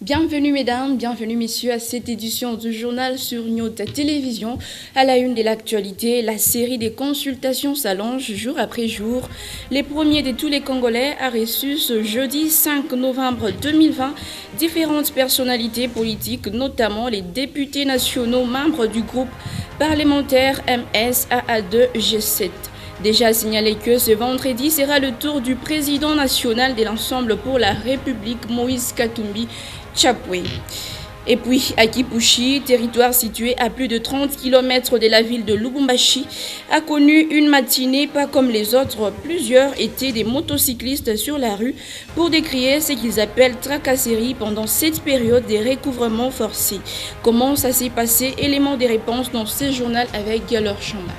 Bienvenue mesdames, bienvenue messieurs à cette édition du journal sur Nyota Télévision. À la une de l'actualité, la série des consultations s'allonge jour après jour. Les premiers de tous les Congolais a reçu ce jeudi 5 novembre 2020 différentes personnalités politiques, notamment les députés nationaux membres du groupe parlementaire MSAA2G7. Déjà signalé que ce vendredi sera le tour du président national de l'Ensemble pour la République, Moïse Katumbi Chapwe. Et puis, à Kipushi, territoire situé à plus de 30 km de la ville de Lubumbashi, a connu une matinée pas comme les autres. Plusieurs étaient des motocyclistes sur la rue pour décrier ce qu'ils appellent tracasserie pendant cette période des recouvrements forcés. Comment ça s'est passé? Élément des réponses dans ce journal avec Galor Chamba.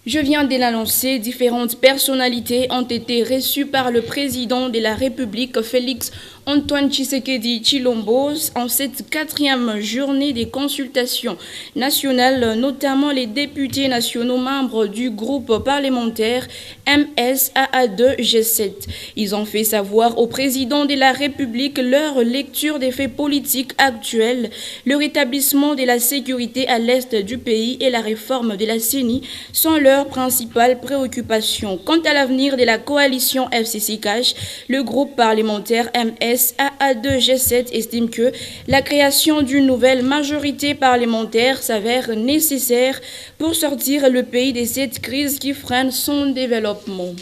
Je viens de l'annoncer, différentes personnalités ont été reçues par le président de la République, Félix Antoine Tshisekedi Tshilombo, en cette 4e journée des consultations nationales, notamment les députés nationaux membres du groupe parlementaire MSAA2G7. Ils ont fait savoir au président de la République leur lecture des faits politiques actuels, le rétablissement de la sécurité à l'est du pays et la réforme de la CENI sont leurs principales préoccupations. Quant à l'avenir de la coalition FCC-CACH, le groupe parlementaire MSAA2G7 estime que la création d'une nouvelle majorité parlementaire s'avère nécessaire pour sortir le pays de cette crise qui freine son développement.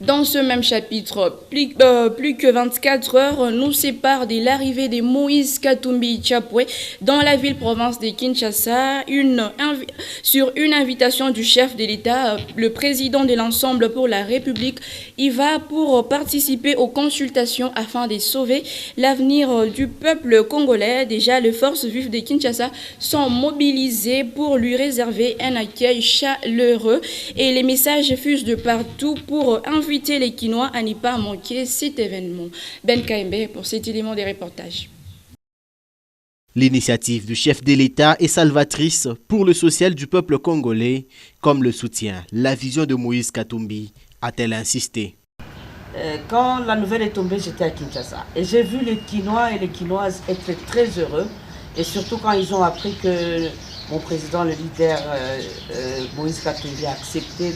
Dans ce même chapitre, plus que 24 heures nous séparent de l'arrivée de Moïse Katumbi Chapwe dans la ville-province de Kinshasa. Sur une invitation du chef de l'État, le président de l'Ensemble pour la République y va pour participer aux consultations afin de sauver l'avenir du peuple congolais. Déjà, les forces vives de Kinshasa sont mobilisées pour lui réserver un accueil chaleureux et les messages fusent de partout pour inviter les Kinois à n'y pas manquer cet événement. Ben Kaimbe pour cet élément des reportages. L'initiative du chef de l'État est salvatrice pour le social du peuple congolais, comme le soutient la vision de Moïse Katumbi, a-t-elle insisté. Quand la nouvelle est tombée, j'étais à Kinshasa et j'ai vu les Kinois et les Kinoises être très heureux, et surtout quand ils ont appris que mon président, le leader Moïse Katumbi, a accepté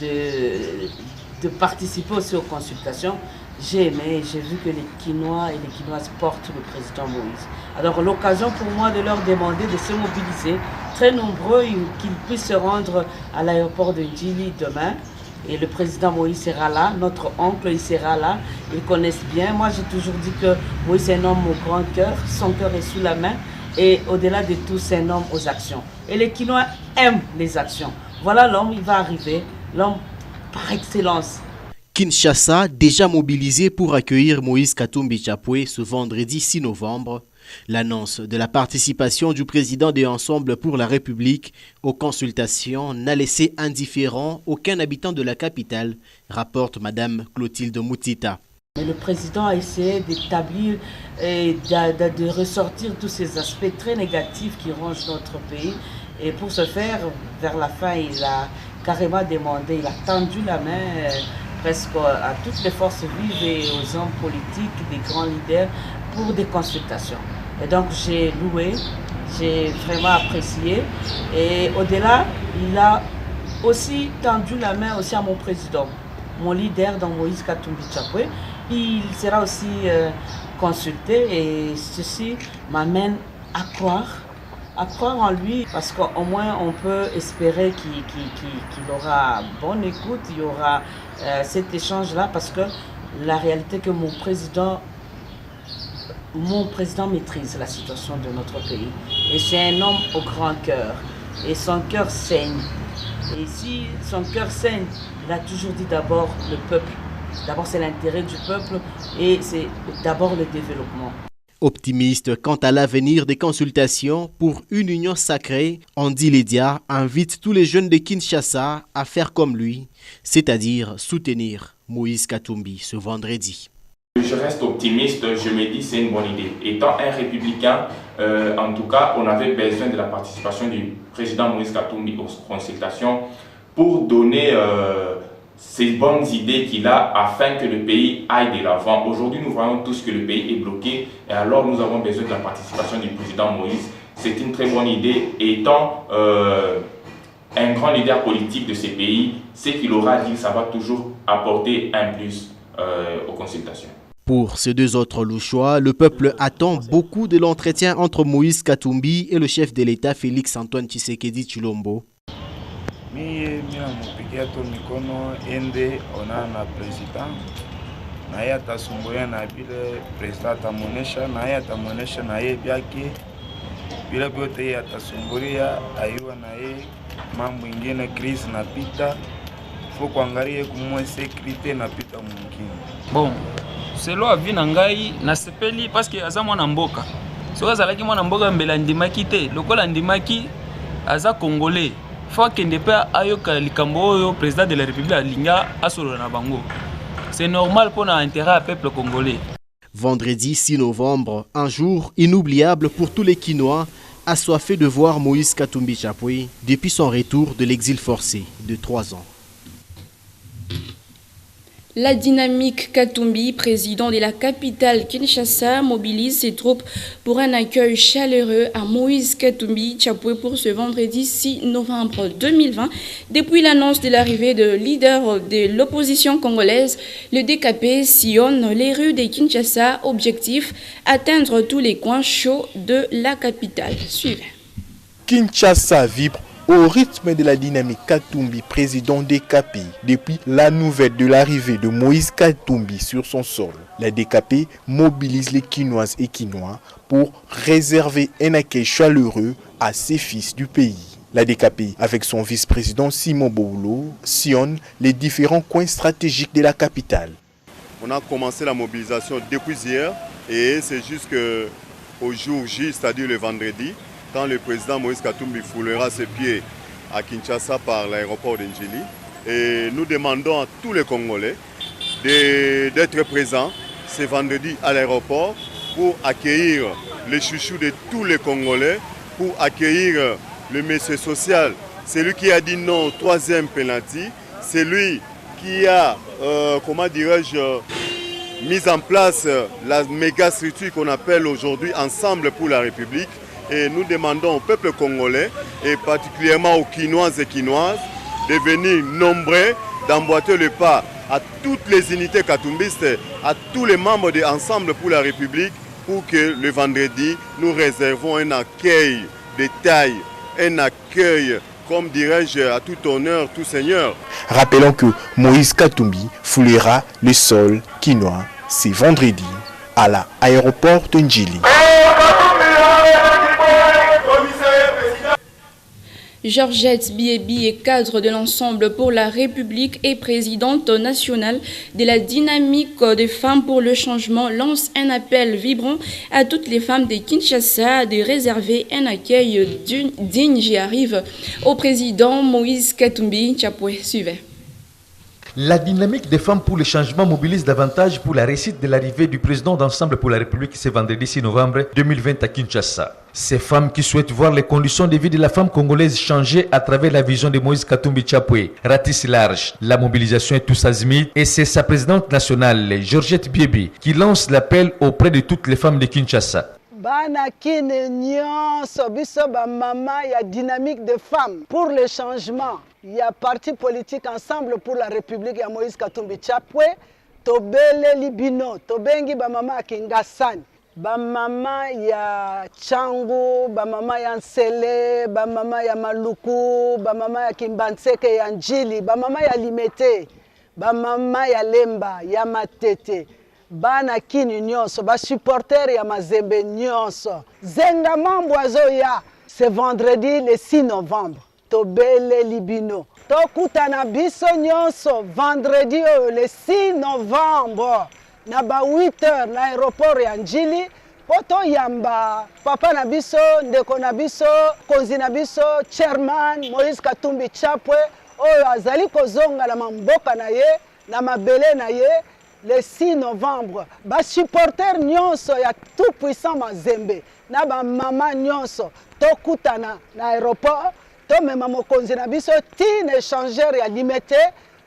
de participer aussi aux consultations. J'ai aimé, j'ai vu que les Kinois et les Kinoises portent le président Moïse. Alors l'occasion pour moi de leur demander de se mobiliser, très nombreux, qu'ils puissent se rendre à l'aéroport de Djili demain. Et le président Moïse sera là, notre oncle il sera là, ils connaissent bien. Moi j'ai toujours dit que Moïse est un homme au grand cœur, son cœur est sous la main. Et au-delà de tout, c'est un homme aux actions. Et les Kinois aiment les actions. Voilà l'homme, il va arriver, l'homme par excellence. Kinshasa, déjà mobilisé pour accueillir Moïse Katumbi Chapwe ce vendredi 6 novembre. L'annonce de la participation du président de l'Ensemble pour la République aux consultations n'a laissé indifférent aucun habitant de la capitale, rapporte Madame Clotilde Moutita. Mais le président a essayé d'établir et de ressortir tous ces aspects très négatifs qui rongent notre pays. Et pour ce faire, vers la fin, il a carrément demandé, il a tendu la main presque à toutes les forces vives et aux hommes politiques, des grands leaders, pour des consultations. Et donc j'ai loué, j'ai vraiment apprécié. Et au-delà, il a aussi tendu la main aussi à mon président, mon leader, dans Moïse Katumbi Chapwe. Il sera aussi consulté et ceci m'amène à croire en lui, parce qu'au moins on peut espérer qu'il aura bonne écoute, il y aura cet échange-là, parce que la réalité est que mon président maîtrise la situation de notre pays. Et c'est un homme au grand cœur, et son cœur saigne. Et si son cœur saigne, il a toujours dit d'abord le peuple. D'abord c'est l'intérêt du peuple et c'est d'abord le développement. Optimiste quant à l'avenir des consultations pour une union sacrée, Andy Ledia invite tous les jeunes de Kinshasa à faire comme lui, c'est-à-dire soutenir Moïse Katumbi ce vendredi. Je reste optimiste, je me dis c'est une bonne idée. Étant un républicain, en tout cas, on avait besoin de la participation du président Moïse Katumbi aux consultations pour donner ces bonnes idées qu'il a afin que le pays aille de l'avant. Aujourd'hui, nous voyons tous que le pays est bloqué et alors nous avons besoin de la participation du président Moïse. C'est une très bonne idée. Étant un grand leader politique de ces pays, ce qu'il aura dit, ça va toujours apporter un plus aux consultations. Pour ces deux autres louchois, le peuple attend beaucoup de l'entretien entre Moïse Katumbi et le chef de l'État Félix Antoine Tshisekedi Tshilombo. Mimi namupigia tu mikono ende ona na president na yeye atasumbulia na vile president atamuonesha na yeye atamuonesha na yeye byake bila vyote yeye atasumbulia aiwa na yeye mambo ingine crise na pita faut kuangalia kumwe sécurité na pita mwingine. Bon, selo avi na ngai na sepeli parce que aza mwana mboka. So azalaki mwana mboka mbela ndimaki te, lokola ndimaki aza congolais. Faut kende pa ayoka likambo oyo président de la République alinga asolo na bango. C'est normal pour un intérêt au peuple congolais. Vendredi 6 novembre, un jour inoubliable pour tous les Kinois, assoiffés de voir Moïse Katumbi Chapwe depuis son retour de l'exil forcé de 3 ans. La dynamique Katumbi, président de la capitale Kinshasa, mobilise ses troupes pour un accueil chaleureux à Moïse Katumbi Chapwe pour ce vendredi 6 novembre 2020. Depuis l'annonce de l'arrivée de leader de l'opposition congolaise, le DKP sillonne les rues de Kinshasa. Objectif, atteindre tous les coins chauds de la capitale. Suivez. Kinshasa vibre au rythme de la dynamique Katumbi, président DKP, depuis la nouvelle de l'arrivée de Moïse Katumbi sur son sol. La DKP mobilise les Kinoises et Kinois pour réserver un accueil chaleureux à ses fils du pays. La DKP, avec son vice-président Simon Boulo, sillonne les différents coins stratégiques de la capitale. On a commencé la mobilisation depuis hier et c'est juste qu'au jour J, c'est-à-dire le vendredi, quand le président Moïse Katumbi foulera ses pieds à Kinshasa par l'aéroport d'Ndjili. Et nous demandons à tous les Congolais d'être présents ce vendredi à l'aéroport pour accueillir les chouchous de tous les Congolais, pour accueillir le monsieur social, celui qui a dit non au 3e penalty, celui qui a, comment dirais-je, mis en place la méga structure qu'on appelle aujourd'hui Ensemble pour la République. Et nous demandons au peuple congolais, et particulièrement aux Kinoises et Kinoises, de venir nombreux, d'emboîter le pas à toutes les unités katumbistes, à tous les membres de Ensemble pour la République, pour que le vendredi, nous réservons un accueil de taille, un accueil, comme dirais-je, à tout honneur, tout seigneur. Rappelons que Moïse Katumbi foulera le sol kinois ce vendredi à l'aéroport de Ndjili. Georgette Biebi est cadre de l'Ensemble pour la République et présidente nationale de la dynamique des femmes pour le changement, lance un appel vibrant à toutes les femmes de Kinshasa de réserver un accueil digne, j'y arrive, au président Moïse Katumbi Chapwe. Suivez. La dynamique des femmes pour le changement mobilise davantage pour la réussite de l'arrivée du président d'Ensemble pour la République ce vendredi 6 novembre 2020 à Kinshasa. Ces femmes qui souhaitent voir les conditions de vie de la femme congolaise changer à travers la vision de Moïse Katumbi Chapwe ratissent large. La mobilisation est tous azimuts et c'est sa présidente nationale, Georgette Biebi, qui lance l'appel auprès de toutes les femmes de Kinshasa. Bana kine nyonso biso ba mama ya dynamique de femmes pour le changement. Il y a parti politique Ensemble pour la République ya Moïse Katumbi Chapwe, tobele libino, tobengi ba mama Kingasani, ba mama ya Changu, ba mama ya Nsele, ba mama ya Maluku, ba mama ya Kimbanseke ya Ndjili, ba mama ya Limete, ba mama ya Lemba, ya Matete. Bana kini nyonso, ba supporter ya Mazembe nyonso. Zenga mambo azoya, c'est vendredi le 6 novembre. Tobele libino. Tokutana biso nyonso, vendredi le 6 novembre. Na ba 8h na aéroport ya Ndjili. Poto yamba, papa na biso, ndeko na biso, konzi na biso, chairman, Moïse Katumbi Chapwe. Oyo azali kozonga na mamboka na ye, na mabele na ye. Le 6 novembre, ba supporter nyonso ya tout puissant Mazembe, na ba mama nyonso, tokutana na aéroport, to mema mokonzi na biso, tine échangeur ya Limete,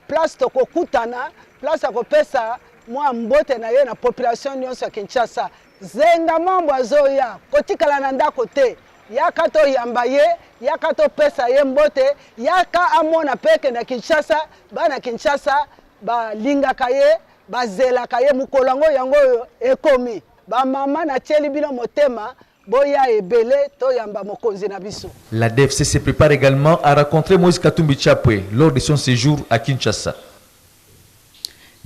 place tokokutana, place akopesa mwa mbote na ye na population nyonso ya Kinshasa. Zenga mambo azoya, kotikala na ndako te. Yaka to yamba ye, yaka to pesa ye mbote, yaka amona peke na Kinshasa, bana Kinshasa ba lingaka ye, ba zelaka ye mukolango yango ekomi. Ba mama na tieli bino motema, boya ebele to yamba mokonzi na biso. La DFC se prépare également à rencontrer Moïse Katumbi Tchapwe lors de son séjour à Kinshasa.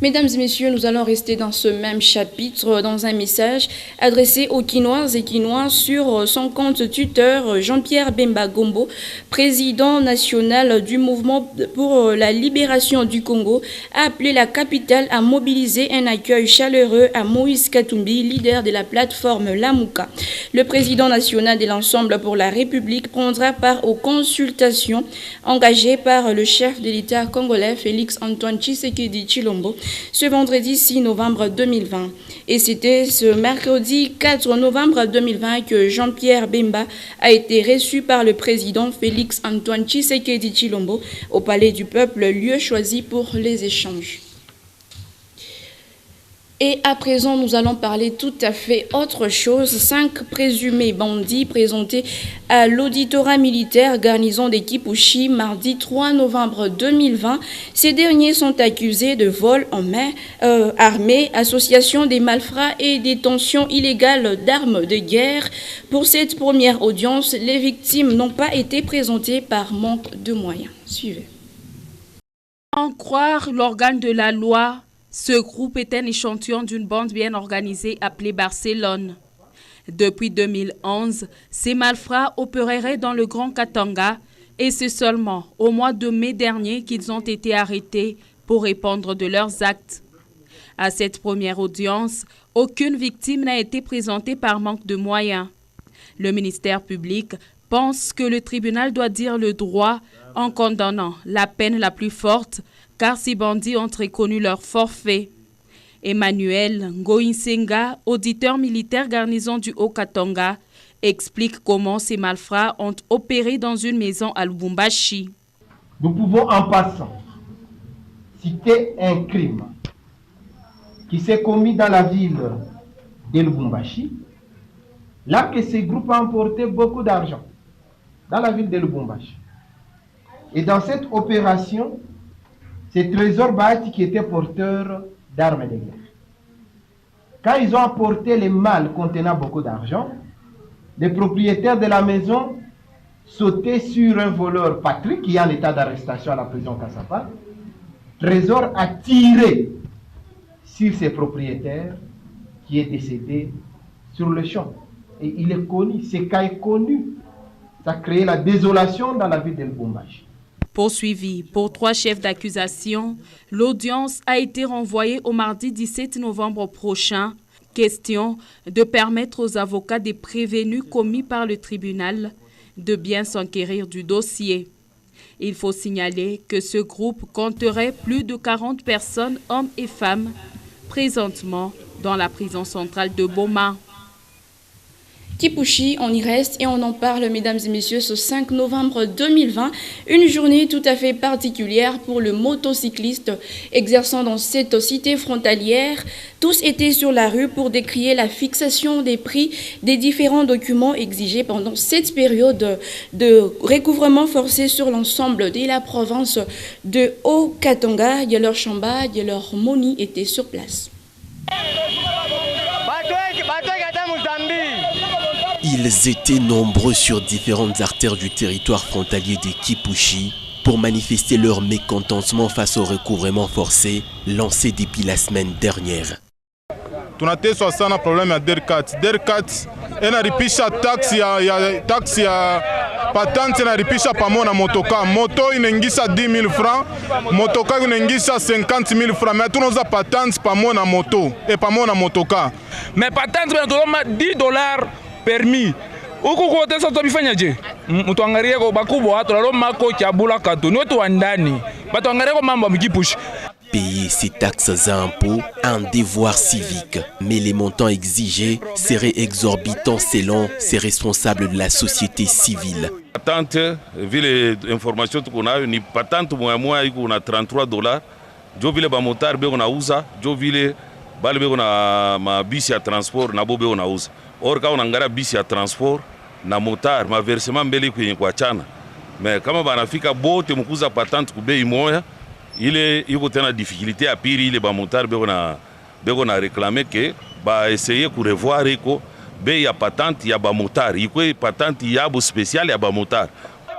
Mesdames et messieurs, nous allons rester dans ce même chapitre, dans un message adressé aux Quinoises et Quinois sur son compte Twitter. Jean-Pierre Bemba Gombo, président national du mouvement pour la libération du Congo, a appelé la capitale à mobiliser un accueil chaleureux à Moïse Katumbi, leader de la plateforme Lamuka. Le président national de l'Ensemble pour la République prendra part aux consultations engagées par le chef de l'État congolais Félix Antoine Tshisekedi Tshilombo ce vendredi 6 novembre 2020. Et c'était ce mercredi 4 novembre 2020 que Jean-Pierre Bemba a été reçu par le président Félix Antoine Tshisekedi Tshilombo au Palais du Peuple, lieu choisi pour les échanges. Et à présent, nous allons parler tout à fait autre chose. 5 présumés bandits présentés à l'auditorat militaire garnison de Kipushi mardi 3 novembre 2020. Ces derniers sont accusés de vol en main armée, association des malfrats et détention illégale d'armes de guerre. Pour cette première audience, les victimes n'ont pas été présentées par manque de moyens. Suivez. En croire l'organe de la loi, ce groupe est un échantillon d'une bande bien organisée appelée Barcelone. Depuis 2011, ces malfrats opéreraient dans le Grand Katanga et c'est seulement au mois de mai dernier qu'ils ont été arrêtés pour répondre de leurs actes. À cette première audience, aucune victime n'a été présentée par manque de moyens. Le ministère public pense que le tribunal doit dire le droit en condamnant la peine la plus forte car ces bandits ont reconnu leur forfait. Emmanuel Ngoïnsenga, auditeur militaire garnison du Haut-Katanga, explique comment ces malfrats ont opéré dans une maison à Lubumbashi. Nous pouvons en passant citer un crime qui s'est commis dans la ville de Lubumbashi, là que ces groupes ont emporté beaucoup d'argent dans la ville de Lubumbashi. Et dans cette opération, c'est Trésor Bahati qui était porteur d'armes de guerre. Quand ils ont apporté les malles contenant beaucoup d'argent, les propriétaires de la maison sautaient sur un voleur Patrick qui est en état d'arrestation à la prison Kassapa. Trésor a tiré sur ses propriétaires qui est décédé sur le champ. Et il est connu, ce cas est connu. Ça a créé la désolation dans la ville de Lubumbashi. Poursuivi pour 3 chefs d'accusation, l'audience a été renvoyée au mardi 17 novembre prochain. Question de permettre aux avocats des prévenus commis par le tribunal de bien s'enquérir du dossier. Il faut signaler que ce groupe compterait plus de 40 personnes, hommes et femmes, présentement dans la prison centrale de Boma. Kipushi, on y reste et on en parle, mesdames et messieurs, ce 5 novembre 2020, une journée tout à fait particulière pour le motocycliste exerçant dans cette cité frontalière. Tous étaient sur la rue pour décrier la fixation des prix des différents documents exigés pendant cette période de recouvrement forcé sur l'ensemble de la province de Haut-Katanga. Yalor Chamba, Yalor Moni étaient sur place. Ils étaient nombreux sur différentes artères du territoire frontalier des Kipushi pour manifester leur mécontentement face au recouvrement forcé lancé depuis la semaine dernière. Tunateswa sana problème ya DER4. DER4 inaripisha taxi ya patente inaripisha pamoja na motoka. Moto inaingisha 10,000 francs, motoka inaingisha 50,000 francs. Mais tunauza patente pamoja na moto et pamoja na motoka. Mais patente tunaloma $10 permis. Huku kote sasa tubifanyaje? Mtuangalie kwa bakubwa tunaloma ko kiabula kato. Ni watu wa ndani. Batuangalie kwa mambo ya Kipushi. Payer ses taxes et impôts, un devoir civique. Mais les montants exigés seraient exorbitants selon ces responsables de la société civile. Patente, vu les informations qu'on a, ni patente moi on a $33. Jo vile ba motar be on a usa, jo vile bale be on a ma bisi ya transport na bobe on a usa. Or ka on ngara bisi ya transport na motar ma versement mbele kwenye kwa chana. Mais kama banafika bote mkuza patente ku bei moya, ile yuko tena difficulté à pire ile ba motar be on a réclamé que ba essayer ku revoir iko bei ya patente ya ba motar, iko patente ya bo spécial ya ba motar.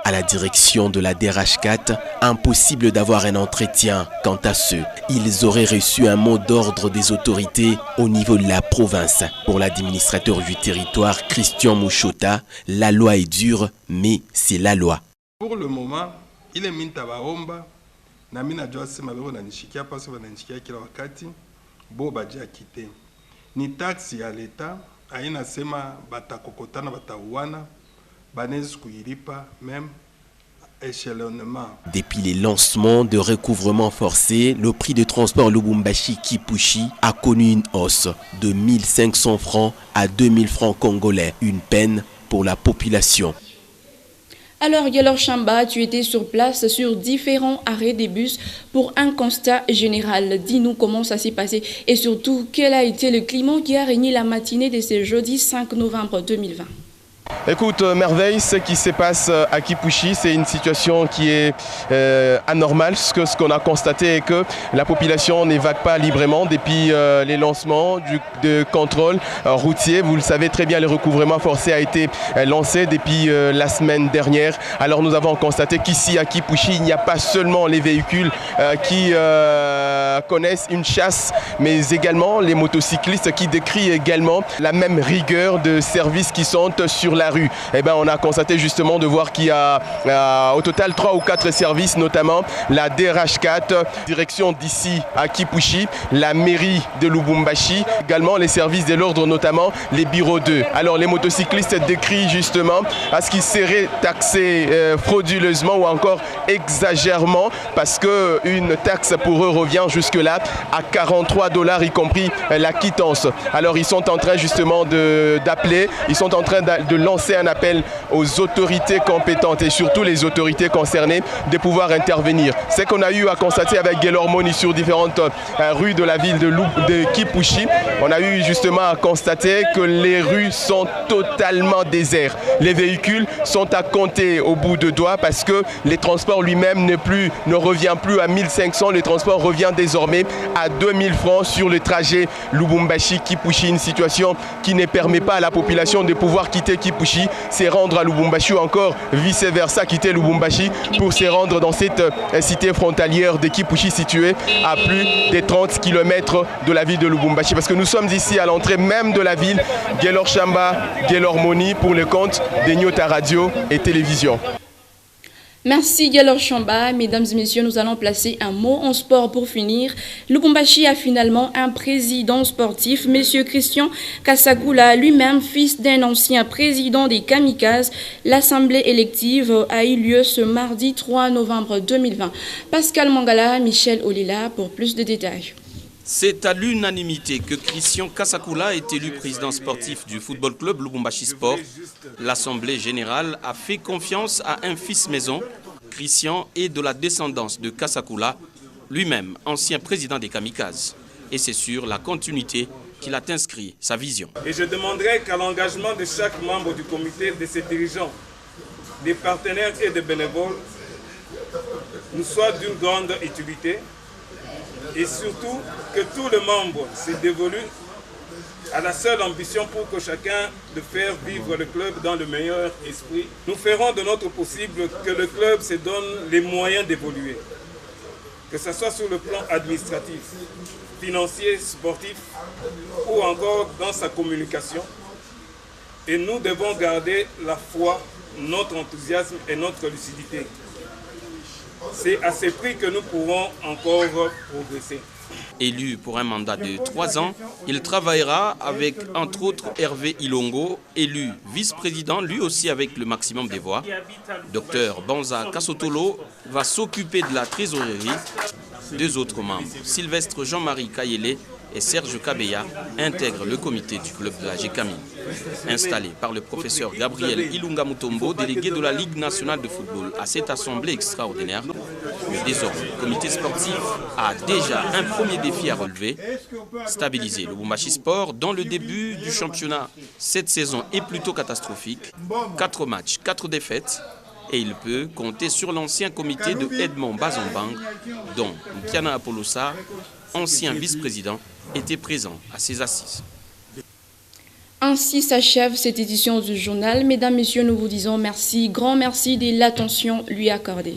À la direction de la DRH4, impossible d'avoir un entretien. Quant à ceux, ils auraient reçu un mot d'ordre des autorités au niveau de la province. Pour l'administrateur du territoire, Christian Mouchota, la loi est dure, mais c'est la loi. Pour le moment, il est mintabaomba, namina joase mabego na nishikia paso na nishikia kila wakati, bo badia kite. Ni taxi ya l'État, aina sema batakokotana batauana. Même échelonnement. Depuis les lancements de recouvrement forcé, le prix de transport Lubumbashi-Kipushi a connu une hausse de 1500 francs à 2000 francs congolais, une peine pour la population. Alors, Yelor Chamba, tu étais sur place sur différents arrêts des bus pour un constat général. Dis-nous comment ça s'est passé et surtout quel a été le climat qui a régné la matinée de ce jeudi 5 novembre 2020. Écoute, merveille, ce qui se passe à Kipushi, c'est une situation qui est anormale. Ce qu'on a constaté est que la population n'évaque pas librement depuis les lancements de contrôle routier. Vous le savez très bien, le recouvrement forcé a été lancé depuis la semaine dernière. Alors nous avons constaté qu'ici à Kipushi, il n'y a pas seulement les véhicules qui connaissent une chasse, mais également les motocyclistes qui décrient également la même rigueur de services qui sont sur la rue. Eh ben, on a constaté justement de voir qu'il y a au total 3 ou 4 services, notamment la DRH4, direction d'ici à Kipushi, la mairie de Lubumbashi, également les services de l'ordre, notamment les bureaux 2. Alors les motocyclistes décrient justement à ce qu'ils seraient taxés frauduleusement ou encore exagérément, parce qu'une taxe pour eux revient jusque-là à $43, y compris la quittance. Alors ils sont en train justement d'appeler, ils sont en train de lancer un appel aux autorités compétentes et surtout les autorités concernées de pouvoir intervenir. C'est qu'on a eu à constater avec Gelormoni sur différentes rues de la ville de Kipushi. On a eu justement à constater que les rues sont totalement désertes. Les véhicules sont à compter au bout de doigts parce que les transports lui-même ne revient plus à 1500, le transport revient désormais à 2000 francs sur le trajet Lubumbashi-Kipushi, une situation qui ne permet pas à la population de pouvoir quitter Kipushi, se rendre à Lubumbashi ou encore vice-versa, quitter Lubumbashi pour se rendre dans cette cité frontalière de Kipushi située à plus de 30 km de la ville de Lubumbashi. Parce que nous sommes ici à l'entrée même de la ville, Gelor Chamba, Gelormoni pour le compte de Nyota Radio et Télévision. Merci Gelor Chamba. Mesdames et messieurs, nous allons placer un mot en sport pour finir. Lubumbashi a finalement un président sportif, Monsieur Christian Kasakula, lui-même fils d'un ancien président des Kamikazes. L'assemblée élective a eu lieu ce mardi 3 novembre 2020. Pascal Mangala, Michel Olila pour plus de détails. C'est à l'unanimité que Christian Kasakula est élu président sportif du football club Lubumbashi Sport. L'Assemblée générale a fait confiance à un fils maison. Christian est de la descendance de Kasakula, lui-même ancien président des Kamikazes. Et c'est sur la continuité qu'il a inscrit sa vision. Et je demanderai qu'à l'engagement de chaque membre du comité, de ses dirigeants, des partenaires et des bénévoles, nous soit d'une grande utilité. Et surtout que tous les membres se dévoluent à la seule ambition pour que chacun de faire vivre le club dans le meilleur esprit. Nous ferons de notre possible que le club se donne les moyens d'évoluer, que ce soit sur le plan administratif, financier, sportif ou encore dans sa communication. Et nous devons garder la foi, notre enthousiasme et notre lucidité. C'est à ce prix que nous pourrons encore progresser. Élu pour un mandat de 3 ans, il travaillera avec, entre autres, Hervé Ilongo, élu vice-président, lui aussi avec le maximum des voix. Docteur Banza Kasotolo va s'occuper de la trésorerie. 2 autres membres, Sylvestre Jean-Marie Kayele et Serge Kabeya, intègrent le comité du club de la Gécamine. Installé par le professeur Gabriel Ilunga Mutombo, délégué de la Ligue nationale de football, à cette assemblée extraordinaire, le désormais comité sportif a déjà un premier défi à relever, stabiliser le Lubumbashi Sport dans le début du championnat. Cette saison est plutôt catastrophique, 4 matchs, 4 défaites, et il peut compter sur l'ancien comité de Edmond Bazombang, dont Mkiana Apolosa, ancien vice-président, était présent à ces assises. Ainsi s'achève cette édition du journal. Mesdames, Messieurs, nous vous disons merci, grand merci de l'attention lui accordée.